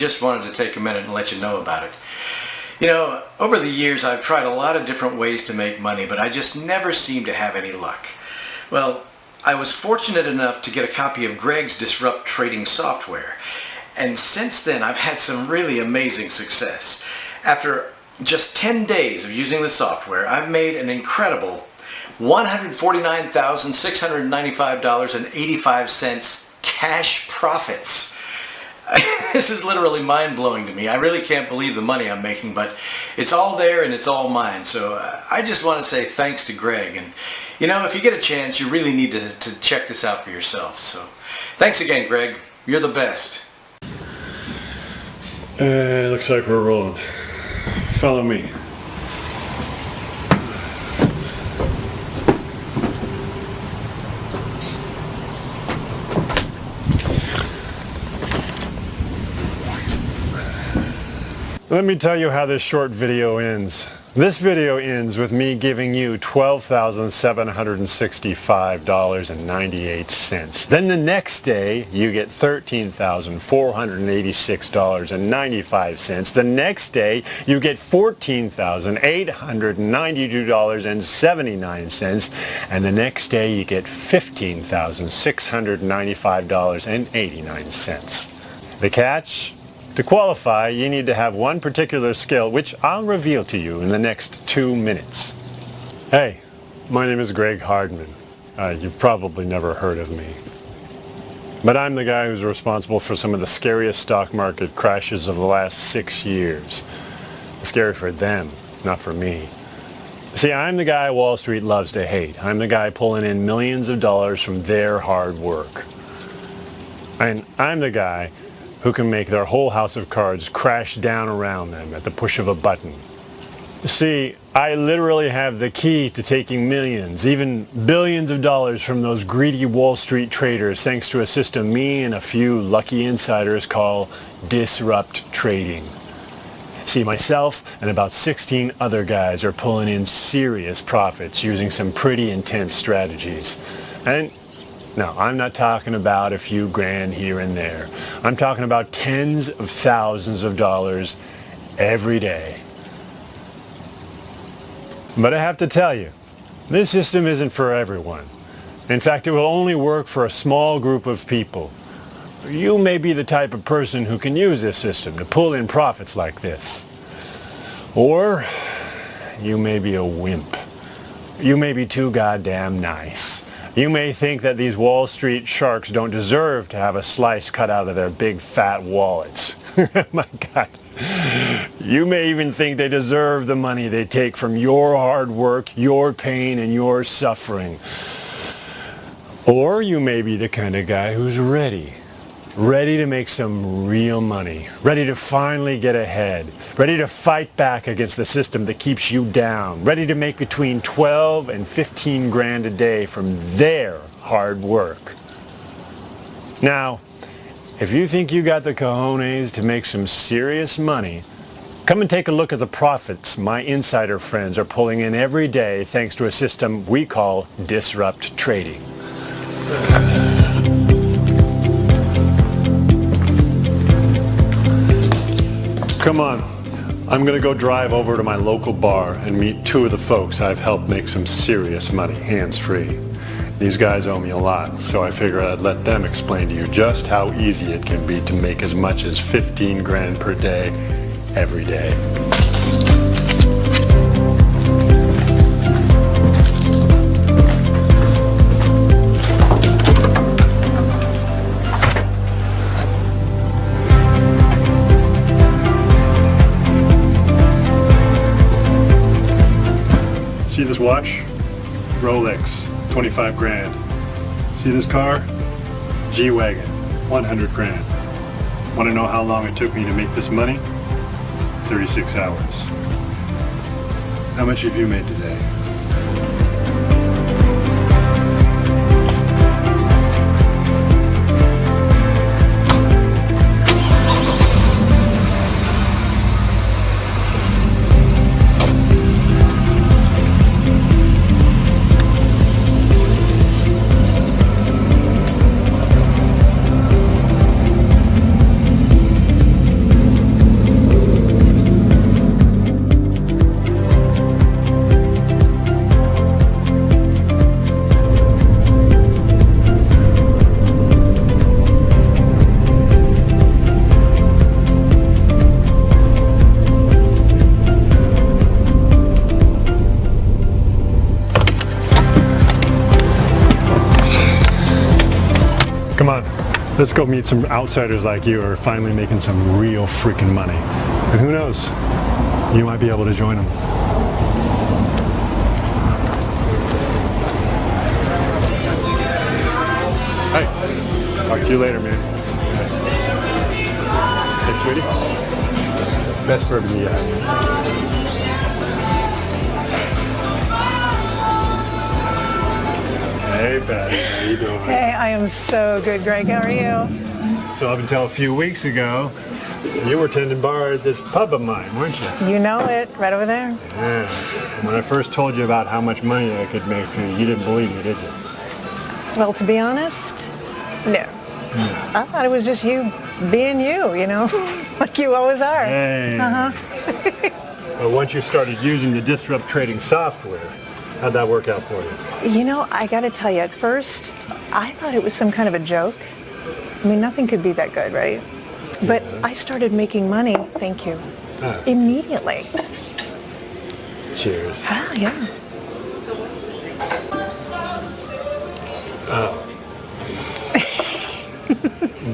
Just wanted to take a minute and let you know about it. You know, over the years I've tried a lot of different ways to make money, but I just never seem to have any luck. Well, I was fortunate enough to get a copy of Greg's Disrupt trading software, and since then I've had some really amazing success. After just 10 days of using the software, I've made an incredible $149,695.85 cash profits. This is literally mind-blowing to me. I really can't believe the money I'm making, but it's all there and it's all mine. So I just want to say thanks to Greg. And you know, if you get a chance, you really need to check this out for yourself. So thanks again, Greg. You're the best. Looks like we're rolling. Follow me. Let me tell you how this short video ends. This video ends with me giving you $12,765.98. Then the next day you get $13,486.95. The next day you get $14,892.79. And the next day you get $15,695.89. The catch? To qualify, you need to have one particular skill, which I'll reveal to you in the next 2 minutes. Hey, my name is Greg Hardman. You've probably never heard of me. But I'm the guy who's responsible for some of the scariest stock market crashes of the last 6 years. Scary for them, not for me. See, I'm the guy Wall Street loves to hate. I'm the guy pulling in millions of dollars from their hard work. And I'm the guy who can make their whole house of cards crash down around them at the push of a button. See, I literally have the key to taking millions, even billions of dollars from those greedy Wall Street traders thanks to a system me and a few lucky insiders call disrupt trading. See, myself and about 16 other guys are pulling in serious profits using some pretty intense strategies. And no, I'm not talking about a few grand here and there. I'm talking about tens of thousands of dollars every day. But I have to tell you, this system isn't for everyone. In fact, it will only work for a small group of people. You may be the type of person who can use this system to pull in profits like this. Or you may be a wimp. You may be too goddamn nice. You may think that these Wall Street sharks don't deserve to have a slice cut out of their big fat wallets. My God. You may even think they deserve the money they take from your hard work, your pain, and your suffering. Or you may be the kind of guy who's ready to make some real money, ready to finally get ahead, ready to fight back against the system that keeps you down, ready to make between 12 and 15 grand a day from their hard work. Now, if you think you got the cojones to make some serious money, come and take a look at the profits my insider friends are pulling in every day thanks to a system we call disrupt trading. Come on, I'm gonna go drive over to my local bar and meet 2 of the folks I've helped make some serious money, hands-free. These guys owe me a lot, so I figure I'd let them explain to you just how easy it can be to make as much as 15 grand per day, every day. See this watch? Rolex, 25 grand. See this car? G-Wagon, 100 grand. Want to know how long it took me to make this money? 36 hours. How much have you made today? Let's go meet some outsiders like you who are finally making some real freaking money. And who knows, you might be able to join them. Hey, talk to you later, man. Hey, sweetie. Best bourbon yet. Hey, Patty, how you doing? Hey, I am so good, Greg. How are you? So up until a few weeks ago, you were tending bar at this pub of mine, weren't you? You know it, right over there. Yeah. And when I first told you about how much money I could make, you didn't believe me, did you? Well, to be honest, no. I thought it was just you being you know, like you always are. Hey. Well, once you started using the Disrupt Trading software, how'd that work out for you? You know, I got to tell you, at first, I thought it was some kind of a joke. I mean, nothing could be that good, right? But I started making money, thank you, immediately. Cheers. Ah, yeah.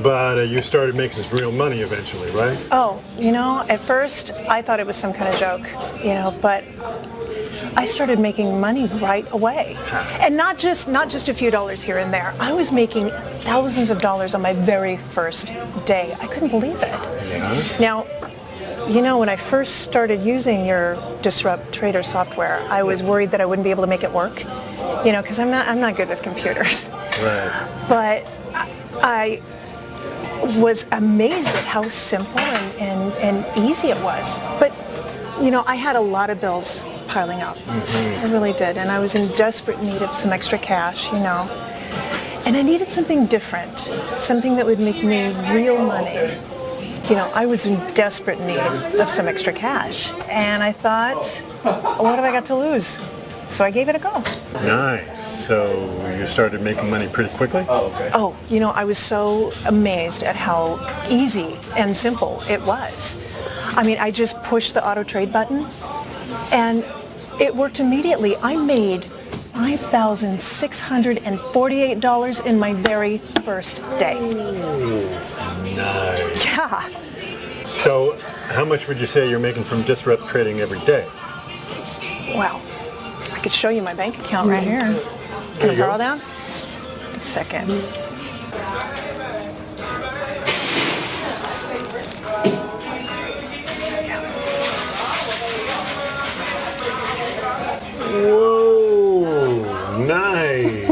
But you started making some real money eventually, right? Oh, you know, at first, I thought it was some kind of joke, you know, but I started making money right away. And not just a few dollars here and there. I was making thousands of dollars on my very first day. I couldn't believe it. Yeah. Now, you know, when I first started using your Disrupt Trader software, I was worried that I wouldn't be able to make it work, you know, because I'm not good with computers. Right. But I was amazed at how simple and easy it was. But, you know, I had a lot of bills piling up. I really did. And I was in desperate need of some extra cash, you know. And I needed something different, something that would make me real money. You know, I was in desperate need of some extra cash. And I thought, what have I got to lose? So I gave it a go. Nice. So you started making money pretty quickly? Oh, you know, I was so amazed at how easy and simple it was. I mean, I just pushed the auto trade button and it worked immediately. I made $5,648 in my very first day. Nice. Yeah. So how much would you say you're making from Disrupt Trading every day? Well, I could show you my bank account right here. Can I borrow that? A second. Whoa, nice.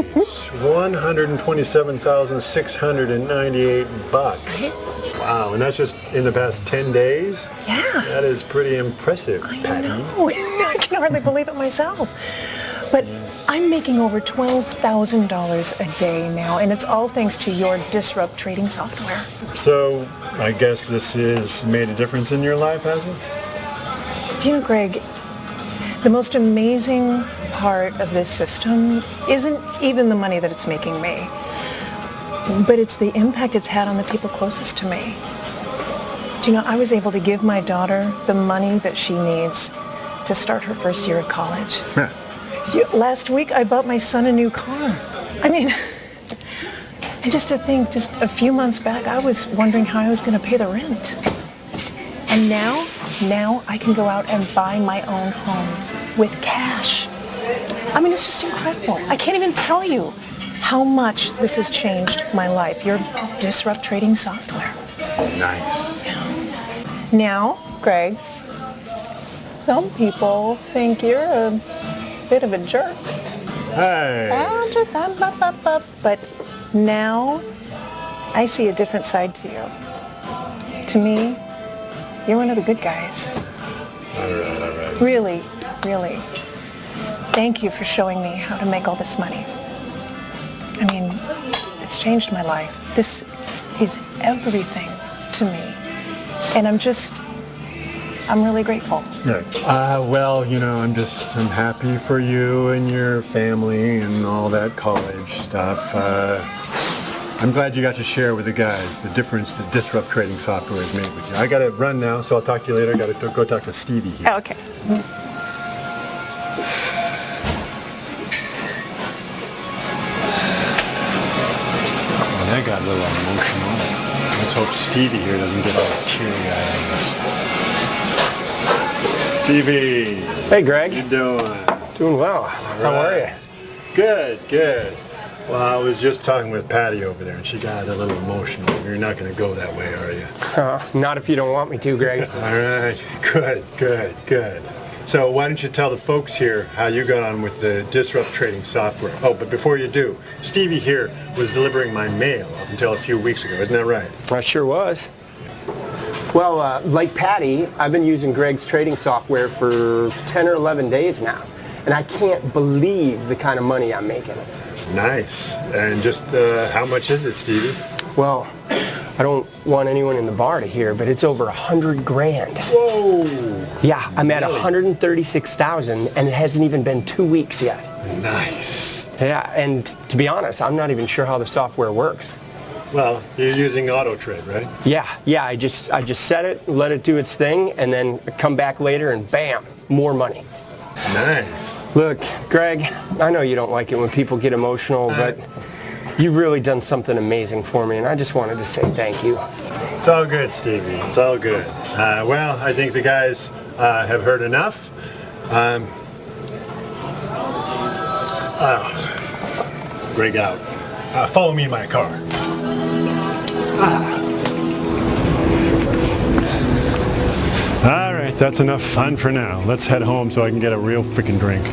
$127,698. Wow, and that's just in the past 10 days? Yeah. That is pretty impressive, Patty. I know. I can hardly believe it myself. But I'm making over $12,000 a day now, and it's all thanks to your Disrupt Trading software. So, I guess this has made a difference in your life, has it? Do you know, Greg, the most amazing part of this system isn't even the money that it's making me, but it's the impact it's had on the people closest to me. Do you know, I was able to give my daughter the money that she needs to start her first year at college. Last week, I bought my son a new car. I mean, and just to think, just a few months back, I was wondering how I was going to pay the rent. And now I can go out and buy my own home with cash. I mean, it's just incredible. I can't even tell you how much this has changed my life, your Disrupt Trading software. Nice. Now, Greg, some people think you're a bit of a jerk. Hey. But now I see a different side to you. To me, you're one of the good guys. All right. Really, really. Thank you for showing me how to make all this money. I mean, it's changed my life. This is everything to me. And I'm really grateful. Yeah. Well, you know, I'm happy for you and your family and all that college stuff. I'm glad you got to share with the guys the difference that Disrupt Trading software has made with you. I got to run now, so I'll talk to you later. I got to go talk to Stevie here. Okay. That got a little emotional. Let's hope Stevie here doesn't get all teary-eyed on this. Stevie! Hey, Greg. How you doing? Doing well. How are you? Good, good. Well, I was just talking with Patty over there, and she got a little emotional. You're not going to go that way, are you? Not if you don't want me to, Greg. All right. Good, good, good. So why don't you tell the folks here how you got on with the Disrupt trading software? Oh, but before you do, Stevie here was delivering my mail up until a few weeks ago. Isn't that right? I sure was. Well, like Patty, I've been using Greg's trading software for 10 or 11 days now, and I can't believe the kind of money I'm making. Nice. And just how much is it, Stevie? Well, I don't want anyone in the bar to hear, but it's over 100 grand. Whoa! Yeah, I'm at 136,000, and it hasn't even been 2 weeks yet. Nice. Yeah, and to be honest, I'm not even sure how the software works. Well, you're using auto trade, right? Yeah, I just set it, let it do its thing, and then come back later and bam, more money. Nice. Look, Greg, I know you don't like it when people get emotional, but you've really done something amazing for me, and I just wanted to say thank you. It's all good, Stevie. It's all good. Well, I think the guys have heard enough. Greg out. Follow me in my car. All right, that's enough fun for now. Let's head home so I can get a real freaking drink.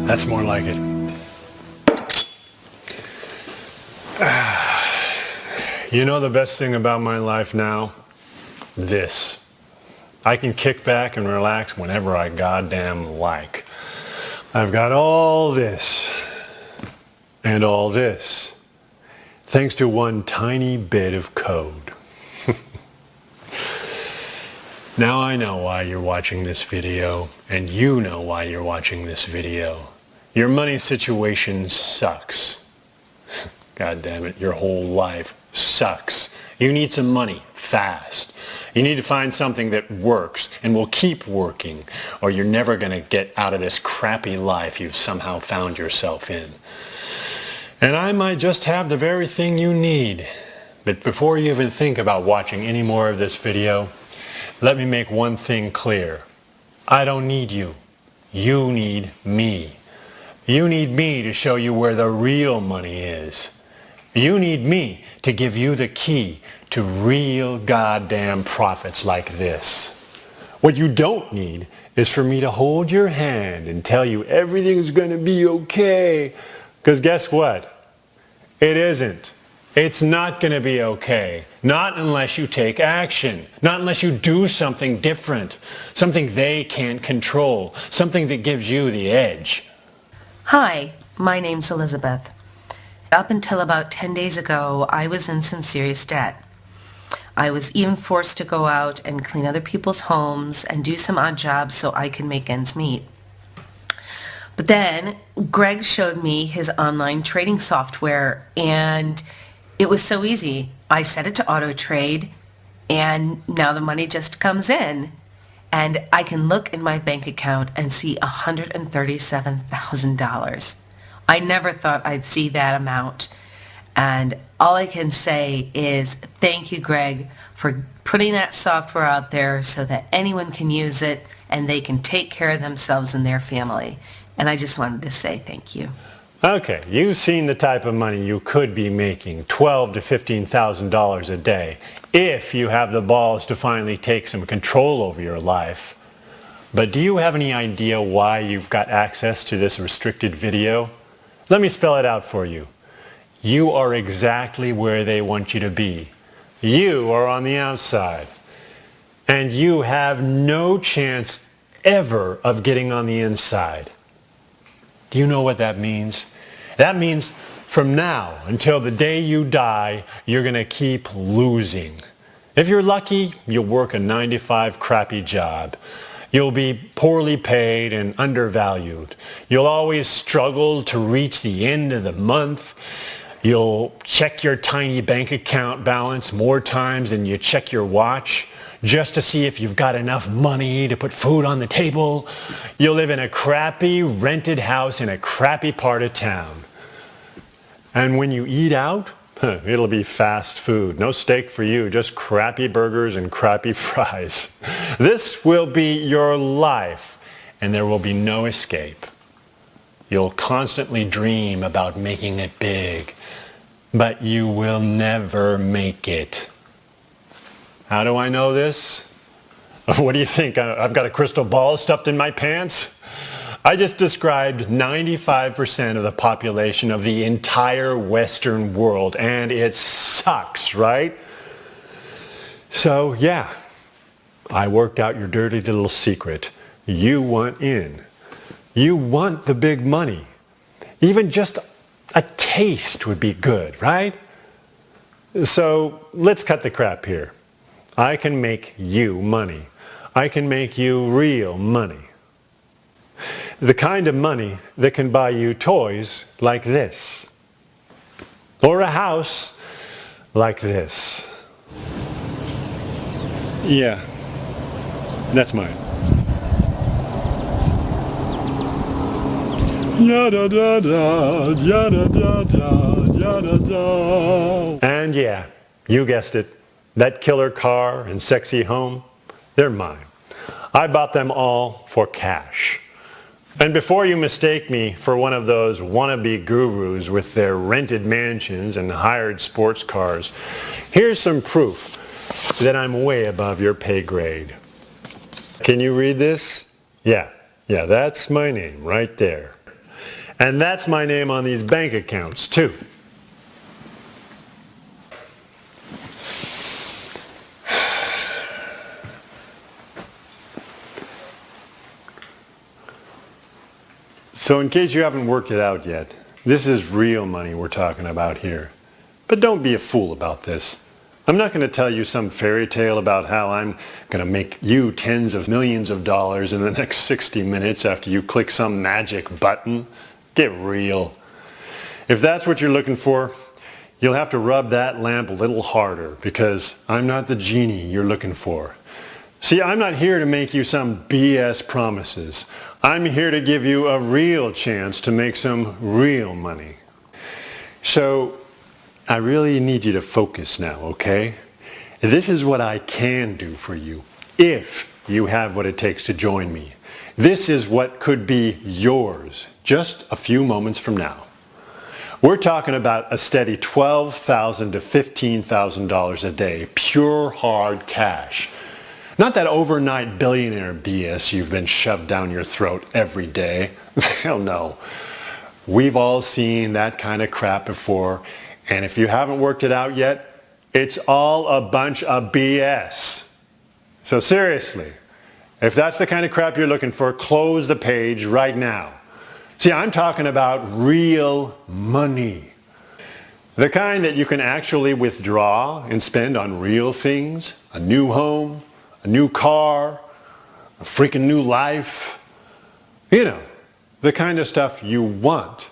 That's more like it. You know the best thing about my life now? This. I can kick back and relax whenever I goddamn like. I've got all this and all this thanks to one tiny bit of code. Now I know why you're watching this video, and you know why you're watching this video. Your money situation sucks. God damn it, your whole life sucks. You need some money fast. You need to find something that works and will keep working, or you're never going to get out of this crappy life you've somehow found yourself in. And I might just have the very thing you need. But before you even think about watching any more of this video, let me make one thing clear. I don't need you. You need me. You need me to show you where the real money is. You need me to give you the key to real goddamn profits like this. What you don't need is for me to hold your hand and tell you everything's going to be okay. Because guess what? It isn't. It's not going to be okay. Not unless you take action. Not unless you do something different. Something they can't control. Something that gives you the edge. Hi, my name's Elizabeth. Up until about 10 days ago, I was in some serious debt. I was even forced to go out and clean other people's homes and do some odd jobs so I could make ends meet. But then Greg showed me his online trading software, and it was so easy. I set it to auto trade, and now the money just comes in. And I can look in my bank account and see $137,000. I never thought I'd see that amount. And all I can say is thank you, Greg, for putting that software out there so that anyone can use it and they can take care of themselves and their family. And I just wanted to say thank you. Okay, you've seen the type of money you could be making, $12,000 to $15,000 a day, if you have the balls to finally take some control over your life. But do you have any idea why you've got access to this restricted video? Let me spell it out for you. You are exactly where they want you to be. You are on the outside. And you have no chance ever of getting on the inside. Do you know what that means? That means from now until the day you die, you're going to keep losing. If you're lucky, you'll work a 9-to-5 crappy job. You'll be poorly paid and undervalued. You'll always struggle to reach the end of the month. You'll check your tiny bank account balance more times than you check your watch, just to see if you've got enough money to put food on the table. You'll live in a crappy rented house in a crappy part of town. And when you eat out, it'll be fast food. No steak for you, just crappy burgers and crappy fries. This will be your life, and there will be no escape. You'll constantly dream about making it big, but you will never make it. How do I know this? What do you think? I've got a crystal ball stuffed in my pants? I just described 95% of the population of the entire Western world, and it sucks, right? So yeah, I worked out your dirty little secret. You want in. You want the big money. Even just a taste would be good, right? So let's cut the crap here. I can make you money. I can make you real money. The kind of money that can buy you toys like this. Or a house like this. Yeah, that's mine. Yada da da, yada da da, yada da. And yeah, you guessed it. That killer car and sexy home, they're mine. I bought them all for cash. And before you mistake me for one of those wannabe gurus with their rented mansions and hired sports cars, here's some proof that I'm way above your pay grade. Can you read this? Yeah, that's my name right there. And that's my name on these bank accounts too. So in case you haven't worked it out yet, this is real money we're talking about here. But don't be a fool about this. I'm not going to tell you some fairy tale about how I'm going to make you tens of millions of dollars in the next 60 minutes after you click some magic button. Get real. If that's what you're looking for, you'll have to rub that lamp a little harder, because I'm not the genie you're looking for. See, I'm not here to make you some BS promises. I'm here to give you a real chance to make some real money. So, I really need you to focus now, okay? This is what I can do for you, if you have what it takes to join me. This is what could be yours just a few moments from now. We're talking about a steady $12,000 to $15,000 a day, pure hard cash. Not that overnight billionaire BS you've been shoved down your throat every day. Hell no. We've all seen that kind of crap before, and if you haven't worked it out yet, it's all a bunch of BS. So seriously, if that's the kind of crap you're looking for, close the page right now. See, I'm talking about real money. The kind that you can actually withdraw and spend on real things, a new home, a new car, a freaking new life. You know, the kind of stuff you want,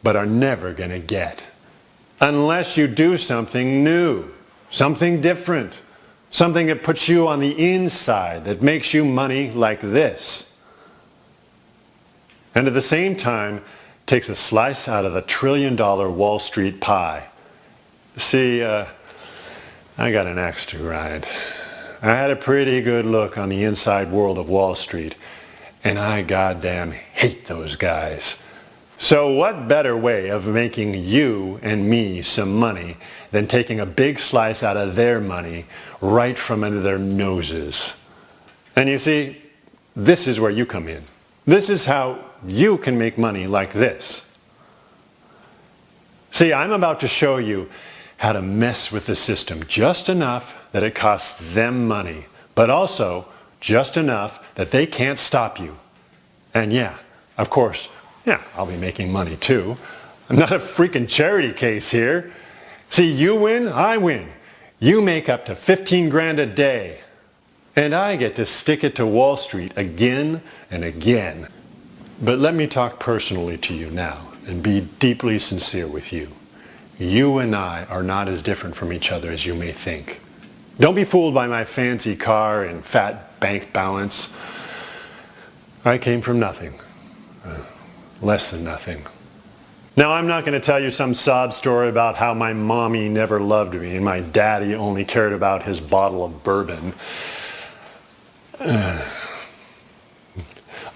but are never going to get. Unless you do something new, something different, something that puts you on the inside, that makes you money like this. And at the same time, takes a slice out of the $1 trillion Wall Street pie. See, I got an axe to grind. I had a pretty good look on the inside world of Wall Street, and I goddamn hate those guys. So what better way of making you and me some money than taking a big slice out of their money right from under their noses? And you see, this is where you come in. This is how you can make money like this. See, I'm about to show you how to mess with the system just enough that it costs them money, but also just enough that they can't stop you. And yeah, of course, yeah, I'll be making money too. I'm not a freaking charity case here. See, you win, I win. You make up to 15 grand a day. And I get to stick it to Wall Street again and again. But let me talk personally to you now and be deeply sincere with you. You and I are not as different from each other as you may think. Don't be fooled by my fancy car and fat bank balance. I came from nothing. Less than nothing. Now, I'm not going to tell you some sob story about how my mommy never loved me and my daddy only cared about his bottle of bourbon.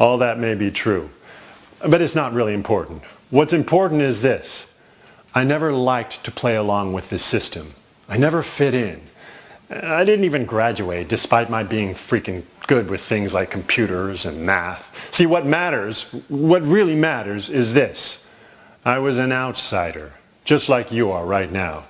All that may be true, but it's not really important. What's important is this. I never liked to play along with this system. I never fit in. I didn't even graduate, despite my being freaking good with things like computers and math. See, what really matters is this. I was an outsider, just like you are right now.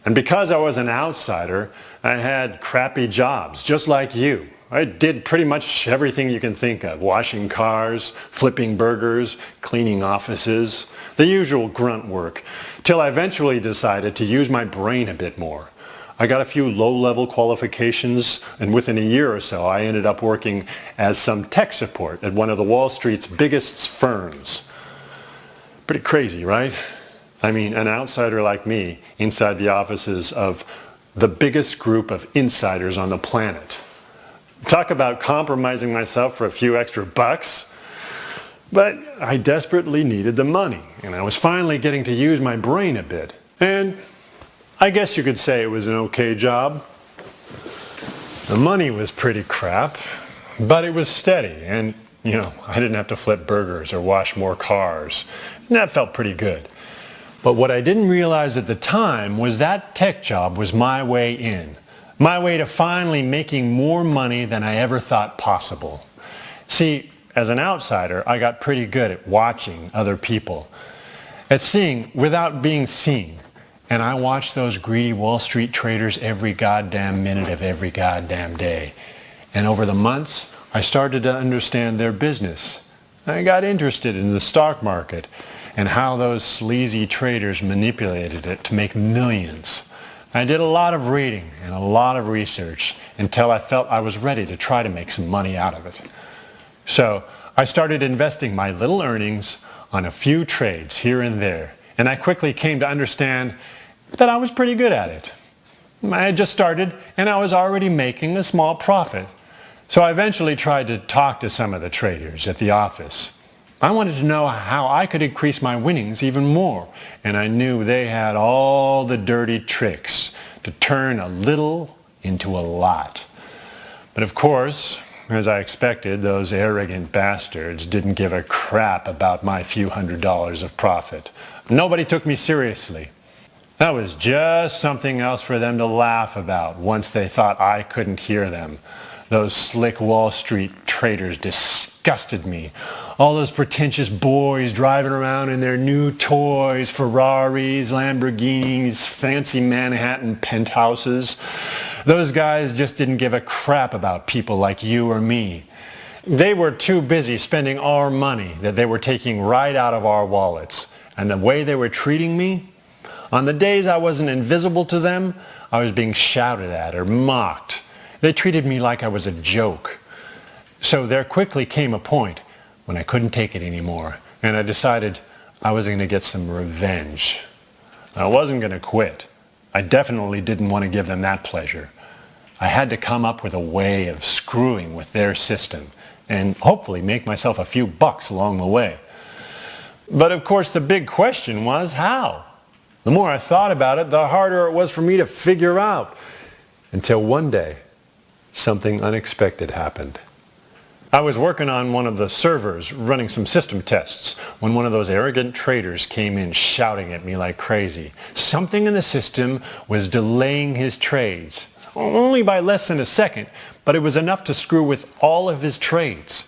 And because I was an outsider, I had crappy jobs, just like you. I did pretty much everything you can think of. Washing cars, flipping burgers, cleaning offices, the usual grunt work, till I eventually decided to use my brain a bit more. I got a few low-level qualifications, and within a year or so, I ended up working as some tech support at one of the Wall Street's biggest firms. Pretty crazy, right? I mean, an outsider like me inside the offices of the biggest group of insiders on the planet. Talk about compromising myself for a few extra bucks. But I desperately needed the money, and I was finally getting to use my brain a bit. And I guess you could say it was an okay job. The money was pretty crap, but it was steady, and I didn't have to flip burgers or wash more cars. And that felt pretty good. But what I didn't realize at the time was that tech job was my way in. My way to finally making more money than I ever thought possible. See, as an outsider, I got pretty good at watching other people, at seeing without being seen. And I watched those greedy Wall Street traders every goddamn minute of every goddamn day. And over the months, I started to understand their business. I got interested in the stock market and how those sleazy traders manipulated it to make millions. I did a lot of reading and a lot of research until I felt I was ready to try to make some money out of it. So I started investing my little earnings on a few trades here and there, and I quickly came to understand that I was pretty good at it. I had just started and I was already making a small profit. So I eventually tried to talk to some of the traders at the office. I wanted to know how I could increase my winnings even more, and I knew they had all the dirty tricks to turn a little into a lot. But of course, as I expected, those arrogant bastards didn't give a crap about my few $100s of profit. Nobody took me seriously. That was just something else for them to laugh about once they thought I couldn't hear them. Those slick Wall Street traders disgusted me. All those pretentious boys driving around in their new toys, Ferraris, Lamborghinis, fancy Manhattan penthouses. Those guys just didn't give a crap about people like you or me. They were too busy spending our money that they were taking right out of our wallets. And the way they were treating me, on the days I wasn't invisible to them, I was being shouted at or mocked. They treated me like I was a joke. So there quickly came a point when I couldn't take it anymore, and I decided I was going to get some revenge. I wasn't going to quit. I definitely didn't want to give them that pleasure. I had to come up with a way of screwing with their system and hopefully make myself a few bucks along the way. But of course the big question was how? The more I thought about it, the harder it was for me to figure out. Until one day, something unexpected happened. I was working on one of the servers, running some system tests, when one of those arrogant traders came in shouting at me like crazy. Something in the system was delaying his trades. Only by less than a second, but it was enough to screw with all of his trades.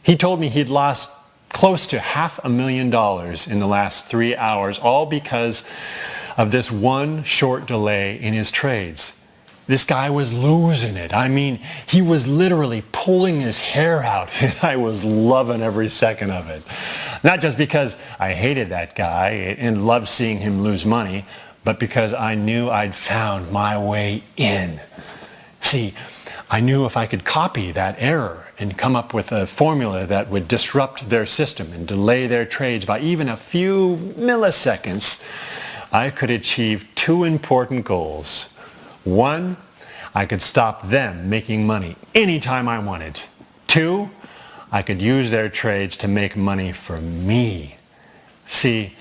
He told me he'd lost close to $500,000 in the last 3 hours, all because of this one short delay in his trades. This guy was losing it. I mean, he was literally pulling his hair out, and I was loving every second of it. Not just because I hated that guy and loved seeing him lose money, but because I knew I'd found my way in. See, I knew if I could copy that error and come up with a formula that would disrupt their system and delay their trades by even a few milliseconds, I could achieve two important goals. One, I could stop them making money anytime I wanted. Two, I could use their trades to make money for me. See,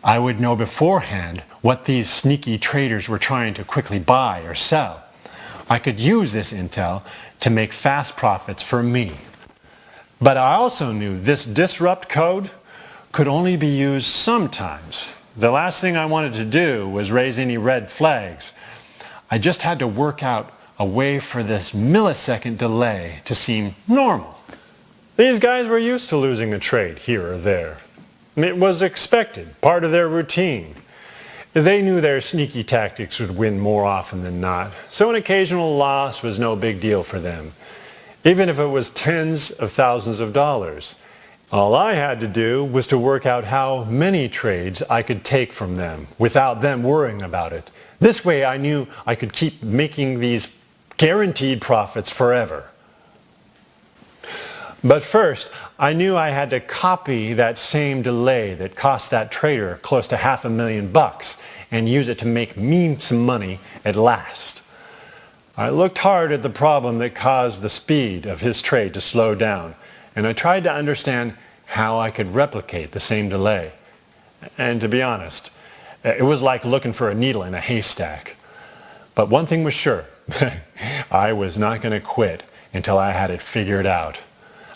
I would know beforehand what these sneaky traders were trying to quickly buy or sell. I could use this intel to make fast profits for me. But I also knew this disrupt code could only be used sometimes. The last thing I wanted to do was raise any red flags. I just had to work out a way for this millisecond delay to seem normal. These guys were used to losing a trade here or there. It was expected, part of their routine. They knew their sneaky tactics would win more often than not, so an occasional loss was no big deal for them, even if it was tens of thousands of dollars. All I had to do was to work out how many trades I could take from them without them worrying about it. This way I knew I could keep making these guaranteed profits forever. But first, I knew I had to copy that same delay that cost that trader close to $500,000 and use it to make me some money at last. I looked hard at the problem that caused the speed of his trade to slow down, and I tried to understand how I could replicate the same delay. And to be honest, it was like looking for a needle in a haystack. But one thing was sure, I was not going to quit until I had it figured out.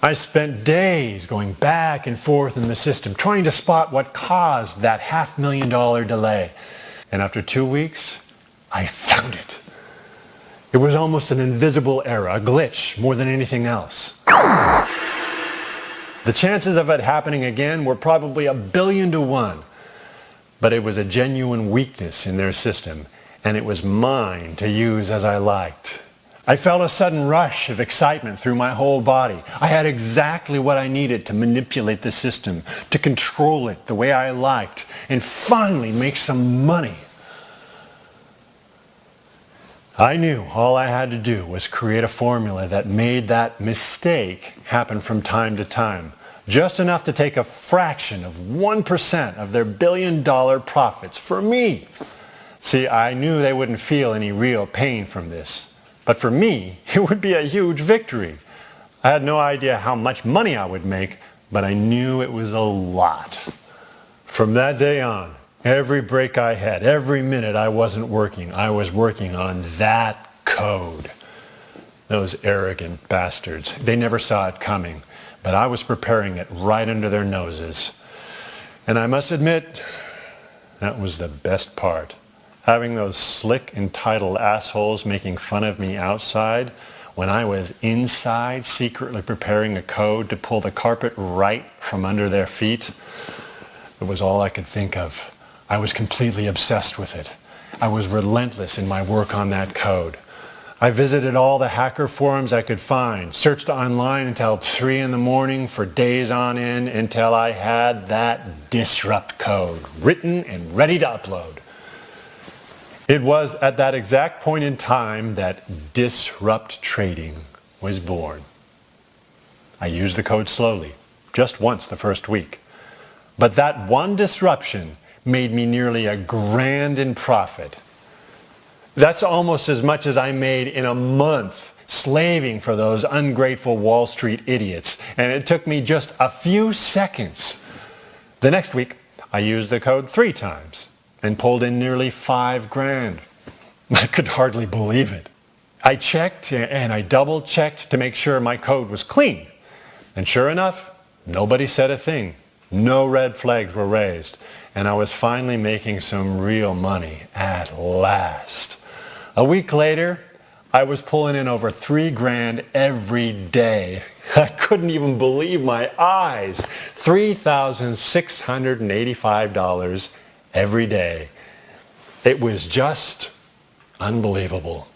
I spent days going back and forth in the system trying to spot what caused that $500,000 delay. And after 2 weeks, I found it. It was almost an invisible error, a glitch more than anything else. The chances of it happening again were probably 1,000,000,000 to 1. But it was a genuine weakness in their system, and it was mine to use as I liked. I felt a sudden rush of excitement through my whole body. I had exactly what I needed to manipulate the system, to control it the way I liked, and finally make some money. I knew all I had to do was create a formula that made that mistake happen from time to time. Just enough to take a fraction of 1% of their $1,000,000,000 profits for me. See, I knew they wouldn't feel any real pain from this. But for me, it would be a huge victory. I had no idea how much money I would make, but I knew it was a lot. From that day on, every break I had, every minute I wasn't working, I was working on that code. Those arrogant bastards, they never saw it coming. But I was preparing it right under their noses. And I must admit, that was the best part. Having those slick, entitled assholes making fun of me outside when I was inside secretly preparing a code to pull the carpet right from under their feet. It was all I could think of. I was completely obsessed with it. I was relentless in my work on that code. I visited all the hacker forums I could find, searched online until 3 in the morning for days on end until I had that disrupt code written and ready to upload. It was at that exact point in time that disrupt trading was born. I used the code slowly, just once the first week. But that one disruption made me nearly $1,000,000 in profit. That's almost as much as I made in a month slaving for those ungrateful Wall Street idiots, and it took me just a few seconds. The next week, I used the code 3 times and pulled in nearly $5,000. I could hardly believe it. I checked and I double-checked to make sure my code was clean. And sure enough, nobody said a thing. No red flags were raised. And I was finally making some real money at last. A week later, I was pulling in over $3,000 every day. I couldn't even believe my eyes. $3,685 every day. It was just unbelievable.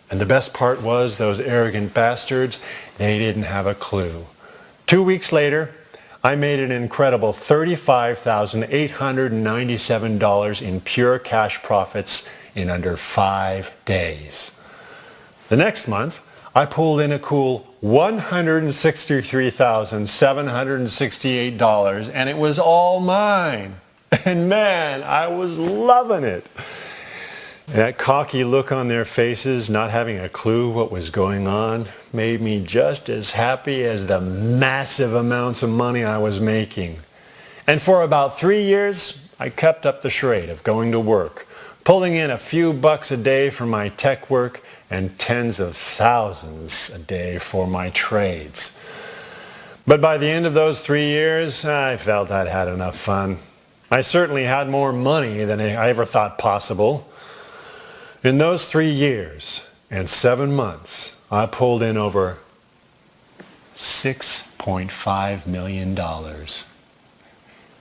And the best part was those arrogant bastards, they didn't have a clue. 2 weeks later, I made an incredible $35,897 in pure cash profits in under 5 days. The next month, I pulled in a cool $163,768, and it was all mine. And man, I was loving it. That cocky look on their faces, not having a clue what was going on, made me just as happy as the massive amounts of money I was making. And for about 3 years, I kept up the charade of going to work, pulling in a few bucks a day for my tech work and tens of thousands a day for my trades. But by the end of those 3 years, I felt I'd had enough fun. I certainly had more money than I ever thought possible. In those 3 years and 7 months, I pulled in over $6.5 million.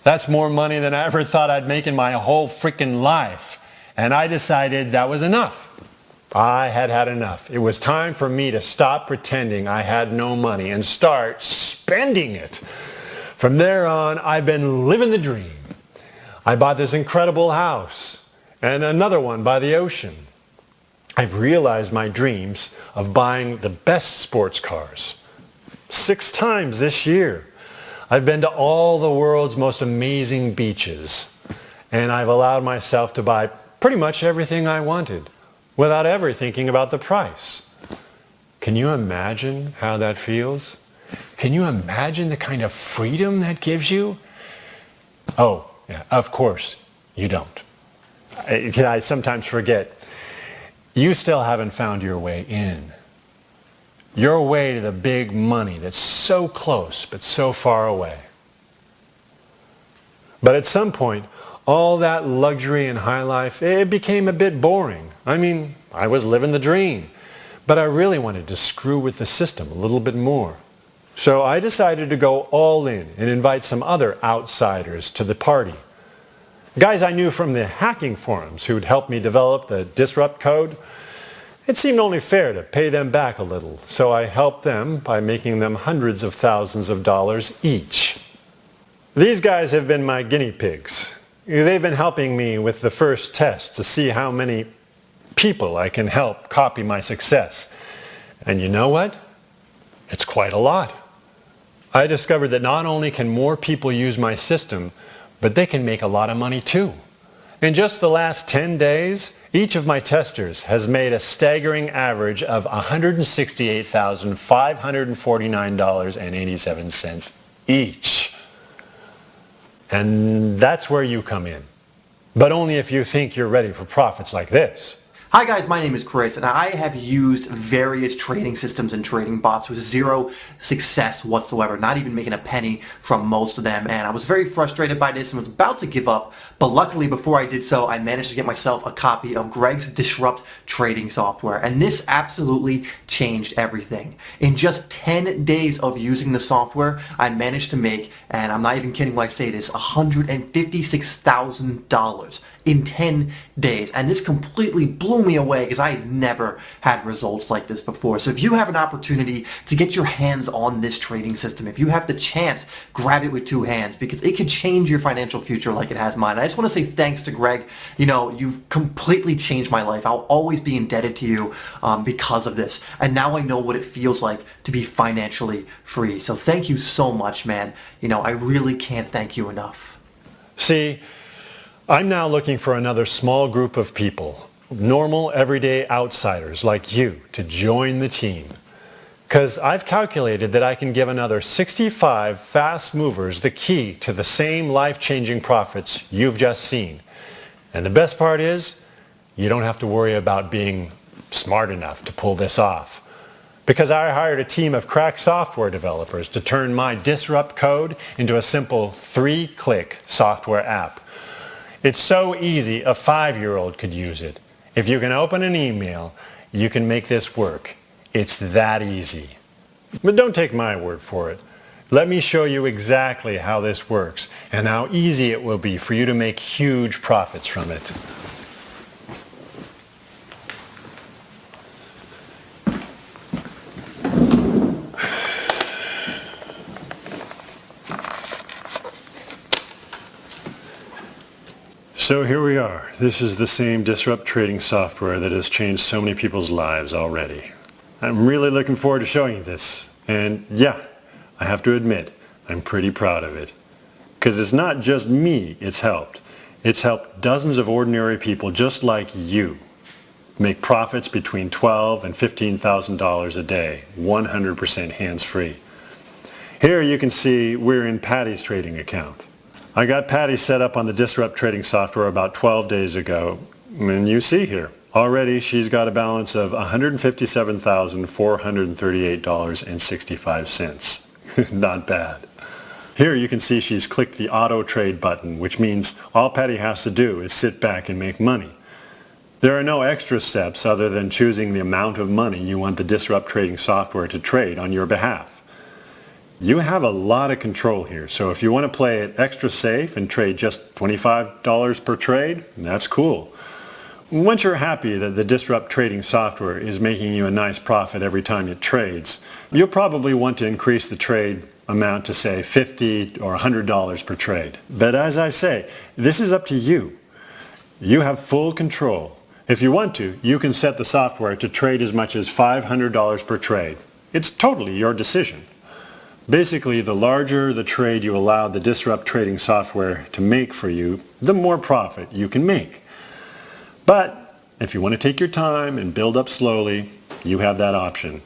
That's more money than I ever thought I'd make in my whole freaking life. And I decided that was enough. I had had enough. It was time for me to stop pretending I had no money and start spending it. From there on, I've been living the dream. I bought this incredible house and another one by the ocean. I've realized my dreams of buying the best sports cars 6 times this year. I've been to all the world's most amazing beaches, and I've allowed myself to buy pretty much everything I wanted without ever thinking about the price. Can you imagine how that feels? Can you imagine the kind of freedom that gives you? Oh, yeah, of course you don't. I sometimes forget. You still haven't found your way in. Your way to the big money that's so close but so far away. But at some point, all that luxury and high life, it became a bit boring. I mean, I was living the dream, but I really wanted to screw with the system a little bit more. So I decided to go all in and invite some other outsiders to the party. Guys I knew from the hacking forums who'd helped me develop the disrupt code. It seemed only fair to pay them back a little, so I helped them by making them hundreds of thousands of dollars each. These guys have been my guinea pigs. They've been helping me with the first test to see how many people I can help copy my success. And you know what? It's quite a lot. I discovered that not only can more people use my system, but they can make a lot of money too. In just the last 10 days, each of my testers has made a staggering average of $168,549.87 each. And that's where you come in. But only if you think you're ready for profits like this. Hi guys, my name is Chris, and I have used various trading systems and trading bots with zero success whatsoever, not even making a penny from most of them, and I was very frustrated by this and was about to give up, but luckily before I did so, I managed to get myself a copy of Greg's Disrupt trading software, and this absolutely changed everything. In just 10 days of using the software, I managed to make, and I'm not even kidding when I say this, $156,000 in 10 days, and this completely blew me away because I had never had results like this before. So if you have an opportunity to get your hands on this trading system, if you have the chance, grab it with 2 hands because it could change your financial future like it has mine. I just want to say thanks to Greg. You know, you've completely changed my life. I'll always be indebted to you because of this, and now I know what it feels like to be financially free. So thank you so much, man. You know, I really can't thank you enough. See, I'm now looking for another small group of people, normal, everyday outsiders like you, to join the team. Because I've calculated that I can give another 65 fast movers the key to the same life-changing profits you've just seen. And the best part is, you don't have to worry about being smart enough to pull this off. because I hired a team of crack software developers to turn my Disrupt code into a simple 3-click software app. It's so easy a 5-year-old could use it. If you can open an email, you can make this work. It's that easy. But don't take my word for it. Let me show you exactly how this works and how easy it will be for you to make huge profits from it. So here we are. This is the same Disrupt trading software that has changed so many people's lives already. I'm really looking forward to showing you this. And yeah, I have to admit, I'm pretty proud of it. Because it's not just me it's helped. It's helped dozens of ordinary people just like you make profits between $12,000 and $15,000 a day, 100% hands-free. Here you can see we're in Patty's trading account. I got Patty set up on the Disrupt trading software about 12 days ago, and you see here, already she's got a balance of $157,438.65. Not bad. Here you can see she's clicked the auto trade button, which means all Patty has to do is sit back and make money. There are no extra steps other than choosing the amount of money you want the Disrupt trading software to trade on your behalf. You have a lot of control here, so if you want to play it extra safe and trade just $25 per trade, that's cool. Once you're happy that the Disrupt trading software is making you a nice profit every time it trades, you'll probably want to increase the trade amount to say $50 or $100 per trade. But as I say, this is up to you. You have full control. If you want to, you can set the software to trade as much as $500 per trade. It's totally your decision. Basically, the larger the trade you allow the Disrupt trading software to make for you, the more profit you can make. But if you want to take your time and build up slowly, you have that option.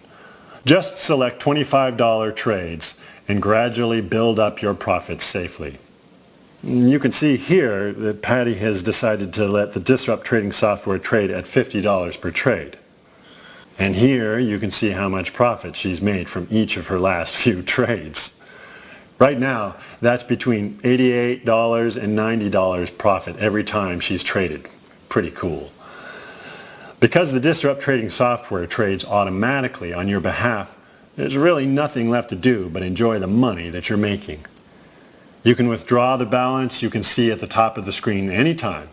Just select $25 trades and gradually build up your profits safely. You can see here that Patty has decided to let the Disrupt trading software trade at $50 per trade. And here you can see how much profit she's made from each of her last few trades. Right now, that's between $88 and $90 profit every time she's traded. Pretty cool. Because the Disrupt trading software trades automatically on your behalf, there's really nothing left to do but enjoy the money that you're making. You can withdraw the balance you can see at the top of the screen anytime,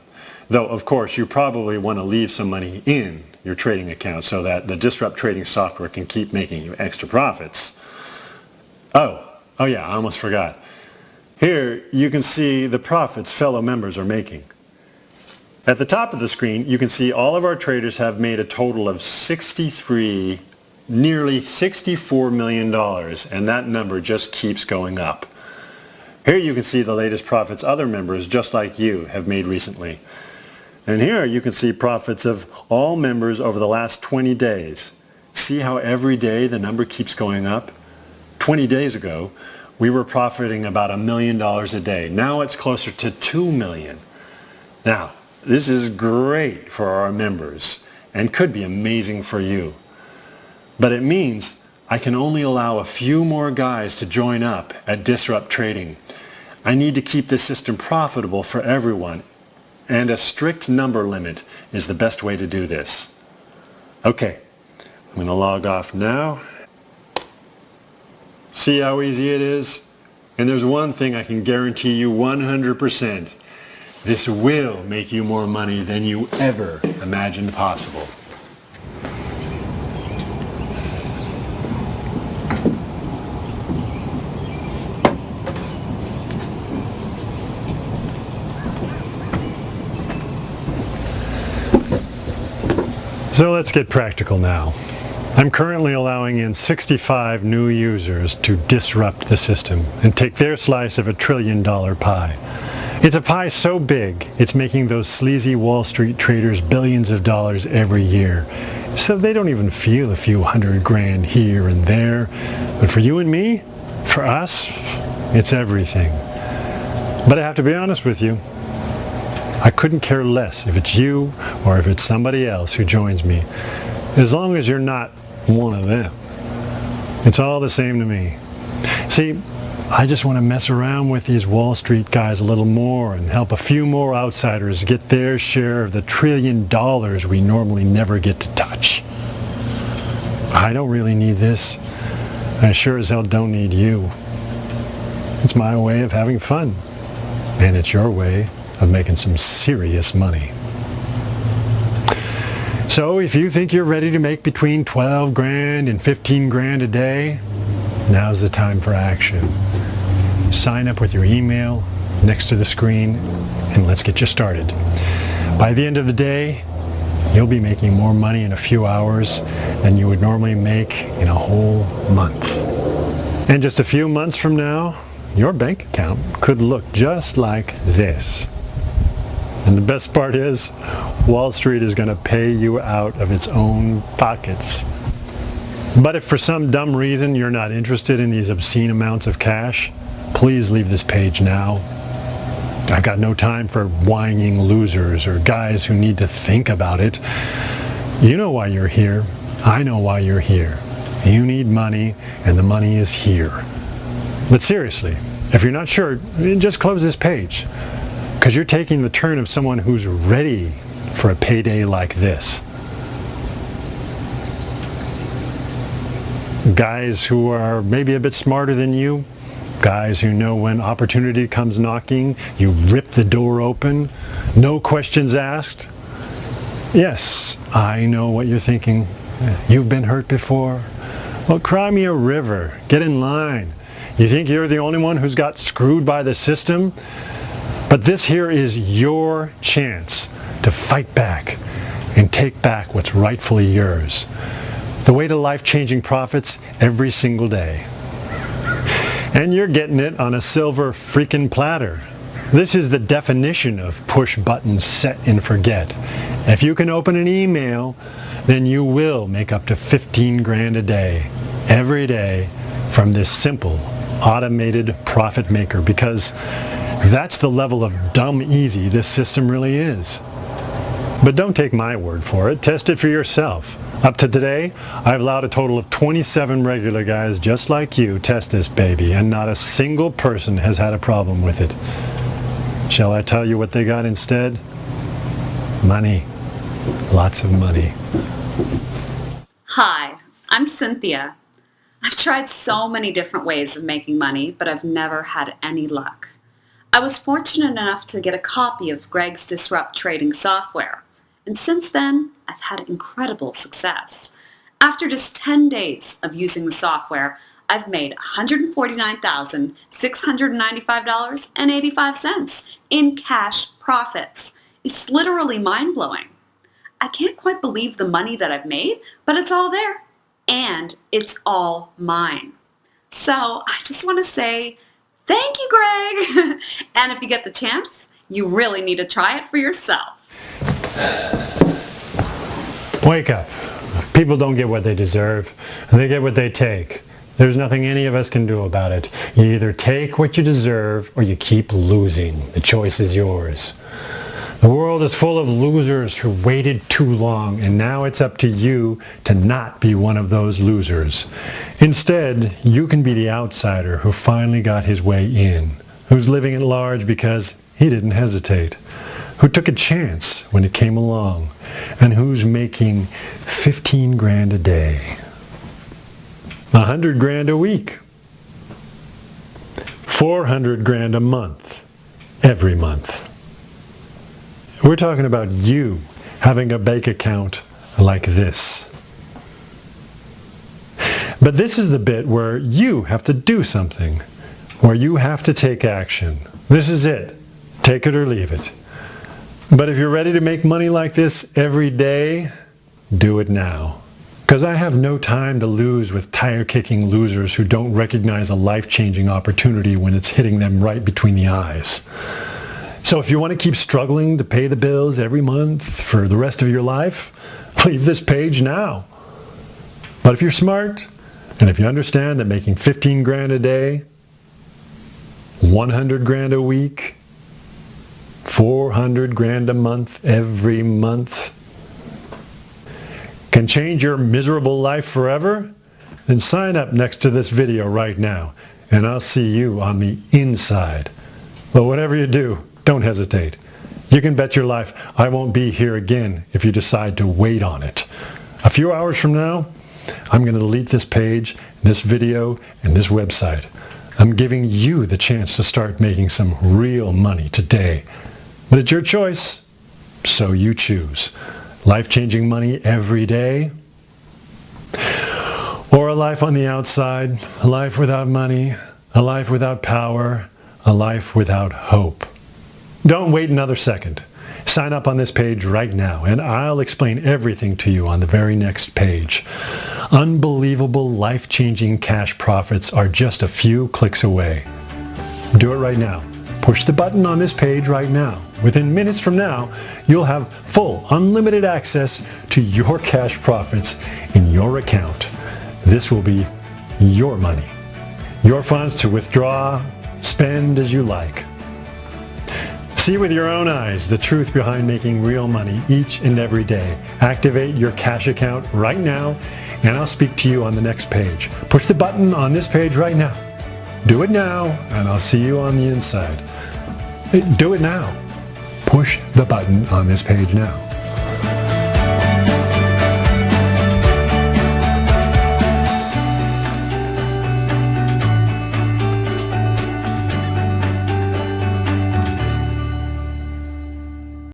though of course you probably want to leave some money in your trading account so that the Disrupt trading software can keep making you extra profits. Oh yeah, I almost forgot. Here you can see the profits fellow members are making. At the top of the screen you can see all of our traders have made a total of nearly $64 million, and that number just keeps going up. Here you can see the latest profits other members just like you have made recently. And here you can see profits of all members over the last 20 days. See how every day the number keeps going up? 20 days ago, we were profiting about $1 million a day. Now it's closer to $2 million. Now, this is great for our members and could be amazing for you. But it means I can only allow a few more guys to join up at Disrupt Trading. I need to keep this system profitable for everyone, and a strict number limit is the best way to do this. Okay, I'm going to log off now. See how easy it is? And there's one thing I can guarantee you 100%. This will make you more money than you ever imagined possible. So let's get practical now. I'm currently allowing in 65 new users to disrupt the system and take their slice of $1 trillion pie. It's a pie so big, it's making those sleazy Wall Street traders billions of dollars every year. So they don't even feel a few $100,000 here and there. But for you and me, for us, it's everything. But I have to be honest with you, I couldn't care less if it's you or if it's somebody else who joins me, as long as you're not one of them. It's all the same to me. See, I just want to mess around with these Wall Street guys a little more and help a few more outsiders get their share of the $1 trillion we normally never get to touch. I don't really need this. I sure as hell don't need you. It's my way of having fun. And it's your way of making some serious money. So if you think you're ready to make between 12 grand and 15 grand a day, now's the time for action. Sign up with your email next to the screen and let's get you started. By the end of the day, you'll be making more money in a few hours than you would normally make in a whole month. And just a few months from now, your bank account could look just like this. And the best part is, Wall Street is going to pay you out of its own pockets. But if for some dumb reason you're not interested in these obscene amounts of cash, please leave this page now. I've got no time for whining losers or guys who need to think about it. You know why you're here. I know why you're here. You need money, and the money is here. But seriously, if you're not sure, just close this page, because you're taking the turn of someone who's ready for a payday like this. Guys who are maybe a bit smarter than you, guys who know when opportunity comes knocking, you rip the door open, no questions asked. Yes, I know what you're thinking. You've been hurt before. Well, cry me a river. Get in line. You think you're the only one who's got screwed by the system? But this here is your chance to fight back and take back what's rightfully yours. The way to life-changing profits every single day. And you're getting it on a silver freaking platter. This is the definition of push button, set and forget. If you can open an email, then you will make up to 15 grand a day, every day, from this simple, automated profit maker, because that's the level of dumb easy this system really is. But don't take my word for it. Test it for yourself. Up to today, I've allowed a total of 27 regular guys just like you test this baby, and not a single person has had a problem with it. Shall I tell you what they got instead? Money. Lots of money. Hi, I'm Cynthia. I've tried so many different ways of making money, but I've never had any luck. I was fortunate enough to get a copy of Greg's Disrupt trading software, and since then, I've had incredible success. After just 10 days of using the software, I've made $149,695.85 in cash profits. It's literally mind-blowing. I can't quite believe the money that I've made, but it's all there, and it's all mine. So I just want to say thank you, Greg. And if you get the chance, you really need to try it for yourself. Wake up. People don't get what they deserve. They get what they take. There's nothing any of us can do about it. You either take what you deserve or you keep losing. The choice is yours. The world is full of losers who waited too long, and now it's up to you to not be one of those losers. Instead, you can be the outsider who finally got his way in, who's living at large because he didn't hesitate, who took a chance when it came along, and who's making 15 grand a day, 100 grand a week, 400 grand a month, every month. We're talking about you having a bank account like this. But this is the bit where you have to do something, where you have to take action. This is it. Take it or leave it. But if you're ready to make money like this every day, do it now. Because I have no time to lose with tire-kicking losers who don't recognize a life-changing opportunity when it's hitting them right between the eyes. So if you want to keep struggling to pay the bills every month for the rest of your life, leave this page now. But if you're smart, and if you understand that making 15 grand a day, 100 grand a week, 400 grand a month every month can change your miserable life forever, then sign up next to this video right now, and I'll see you on the inside. But whatever you do, don't hesitate. You can bet your life I won't be here again if you decide to wait on it. A few hours from now, I'm going to delete this page, this video, and this website. I'm giving you the chance to start making some real money today. But it's your choice, so you choose. Life-changing money every day, or a life on the outside, a life without money, a life without power, a life without hope. Don't wait another second. Sign up on this page right now, and I'll explain everything to you on the very next page. Unbelievable, life-changing cash profits are just a few clicks away. Do it right now. Push the button on this page right now. Within minutes from now, you'll have full, unlimited access to your cash profits in your account. This will be your money, your funds to withdraw, spend as you like. See with your own eyes the truth behind making real money each and every day. Activate your cash account right now, and I'll speak to you on the next page. Push the button on this page right now. Do it now, and I'll see you on the inside. Do it now. Push the button on this page now.